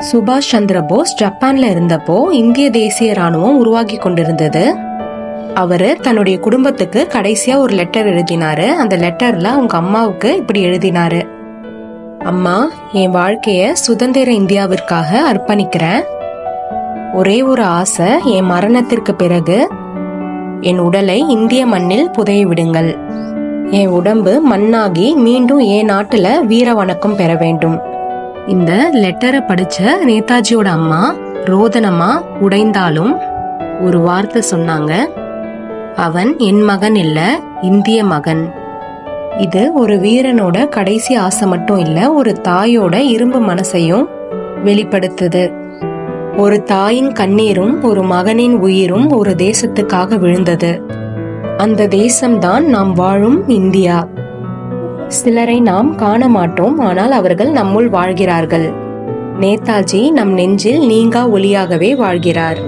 சுபாஷ் சந்திர போஸ் ஜப்பான்ல இருந்தப்போ இந்திய தேசிய ராணுவம் உருவாகி கொண்டிருந்தது. அவரு தன்னுடைய குடும்பத்துக்கு கடைசியா ஒரு லெட்டர் எழுதினாரு. அந்த லெட்டர்ல அவங்க அம்மாவுக்கு இப்படி எழுதினாரு: அம்மா, என் வாழ்க்கைய சுதந்திர இந்தியாவிற்காக அர்ப்பணிக்கிறேன். ஒரே ஒரு ஆசை, என் மரணத்திற்கு பிறகு என் உடலை இந்திய மண்ணில் புதைய விடுங்கள். என் உடம்பு மண்ணாகி மீண்டும் என் நாட்டுல வீர வணக்கம் பெற வேண்டும். இந்த லெட்டரை படிச்ச நேதாஜியோட அம்மா ரோதனமா உடைந்தாலும் ஒரு வார்த்தை சொன்னாங்க: அவன் என் மகன் இல்ல, இந்திய மகன். இது ஒரு வீரனோட கடைசி ஆசை மட்டும் இல்ல, ஒரு தாயோட இரும்பு மனசையும் வெளிப்படுத்துது. ஒரு தாயின் கண்ணீரும் ஒரு மகனின் உயிரும் ஒரு தேசத்துக்காக விழுந்தது. அந்த தேசம்தான் நாம் வாழும் இந்தியா. சிலரை நாம் காண மாட்டோம், ஆனால் அவர்கள் நம்முள் வாழ்கிறார்கள். நேதாஜி நம் நெஞ்சில் நீங்கா ஒளியாகவே வாழ்கிறார்.